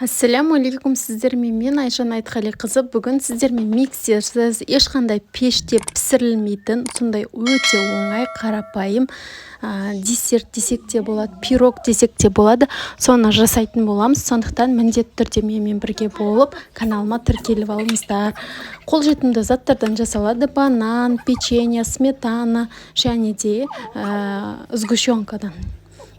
Ассаляму алейкум, сіздермен мен Айжан Айтқалиқызы. Бүгін сіздермен миксерсіз, ешқандай пеште пісірілмейтін, сондай өте оңай, қарапайым десерт десек те болады, пирог десек те болады. Соны жасайтын боламыз. Сондықтан міндетті түрде менімен бірге болып, каналыма тіркеліп алыңыздар. Қолжетімді заттардан жасалады: банан, печенье, сметана және де сгущенкадан.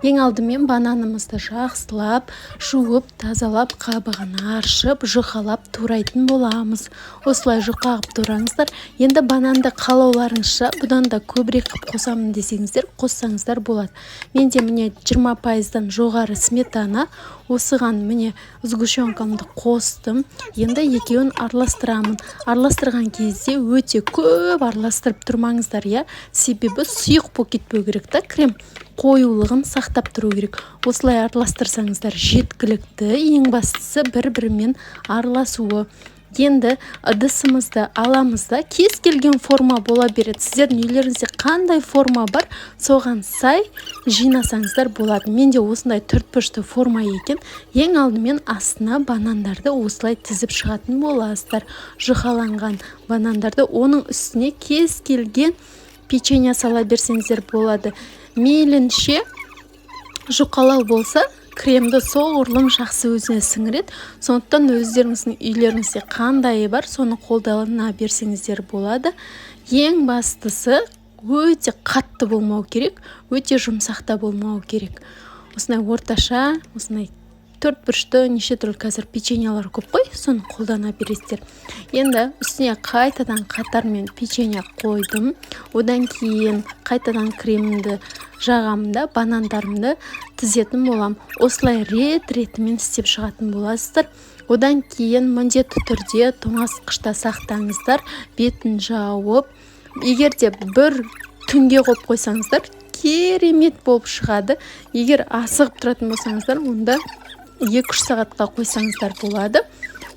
Ең алдымен бананымызды жақсылап, жуып, тазалап, қабығын аршып, жұқалап турайтын боламыз. Осылай жұқағып тураңыздар. Енді бананды қалауларыңызша, бұдан да көбірек қып қосамын десеңіздер, қоссаңыздар болады. Менде міне 20%-дан жоғары сметана, осыған міне сгущенкамды қостым. Енді екеуін араластырамын. Араластырған кезде өте көп араластырып тұрмаңыздар, иә. Себебі сұйық болып кетпеу керек та, крем қоюлығын сақтап тұру керек. Осылай араластырсаңыздар жеткілікті. Ең бастысы бір-бірімен араласуы. Енді ыдысымызды аламыз да, кез келген форма бола береді. Сіздердің үйлеріңізде қандай форма бар, соған сай жинасаңыздар болады. Менде осындай төртбұрышты форма екен. Ең алдымен астына банандарды осылай тізіп шығатын боласыздар. Жұқаланған банандарды оның үстіне кез келген печенье сала берсеңіздер болады. Мейлінше жұқалау болса, кремді соғұрлым жақсы өзіне сіңіреді. Сондықтан өздеріңіздің үйлеріңізде қандай бар, соны қолдана берсеңіздер болады. Ең бастысы өте қатты болмау керек, өте жұмсақта болмау керек. Осындай орташа, осындай төртбұрышты, неше түрлі қазір печеньялар көп қой, соны қолдана бересіздер. Енді үстіне қайтадан қатармен печенье қойдым. Одан кейін қайтадан кремді жағамда банандарымды тізетін болам. Осылай рет-ретімен істеп шығатын боласыздар. Одан кейін міндетті түрде тоңазытқышта сақтаңыздар, бетін жауып. Егер де бір түнге қойып қойсаңыздар, керемет болып шығады. Егер асығып тұратын болсаңыздар, онда 2-3 сағатқа қойсаңыздар болады.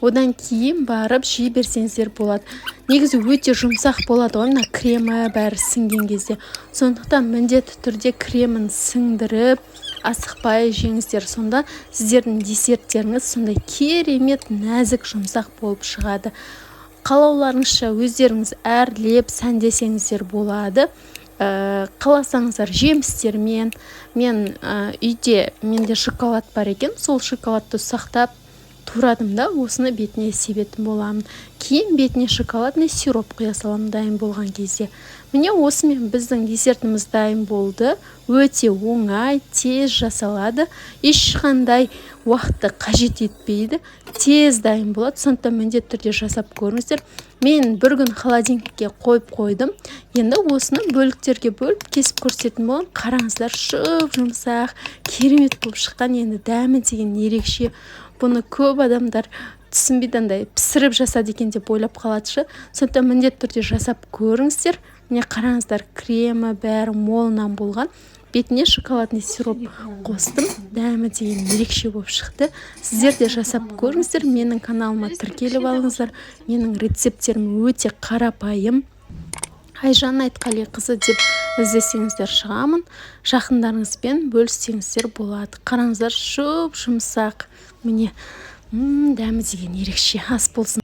Одан кейін барып жей берсеңіздер болады. Негізі өте жұмсақ болады ғой, мына кремі бәрі сіңген кезде. Сондықтан міндетті түрде кремін сіңдіріп, асықпай жеңіздер. Сонда сіздердің десерттеріңіз сондай керемет, нәзік, жұмсақ болып шығады. Қалауларыңызша өздеріңіз әрлеп, сәндесеңіздер болады. Қаласаңыздар жемістермен. Мен үйде менде шоколад бар екен, сол шоколадты сақтап турадым да, осыны бетіне себетін боламын. Кейін бетіне шоколадный сироп құя саламын дайын болған кезде. Міне осымен біздің десертіміз дайын болды. Өте оңай, тез жасалады. Ешқандай уақытты қажет етпейді. Тез дайын болады. Сондықтан міндетті түрде жасап көріңіздер. Мен бір күн холодильникке қойып қойдым. Енді осыны бөліктерге бөліп кесіп көрсететін боламын. Қараңыздар, жұмсақ, керемет болып шыққан. Енді дәмі деген ерекше. Бұны көп адамдар түсінбейді, пісіріп жасады екен деп ойлап қалады. Сондықтан міндетті түрде жасап көріңіздер. Міне қараңыздар, кремі бәрі молынан болған. Бетіне шоколадный сироп қостым. Дәмі деген ерекше болып шықты. Сіздер де жасап көріңіздер. Менің каналыма тіркеліп алыңыздар. Менің рецепттерім өте қарапайым. Айжан Айтқалиқызы деп іздесеңіздер шығамын. Жақындарыңызбен бөліссеңіздер болады. Қараңыздар, жұмсақ. Міне, дәмі деген ерекше. Ас болсын.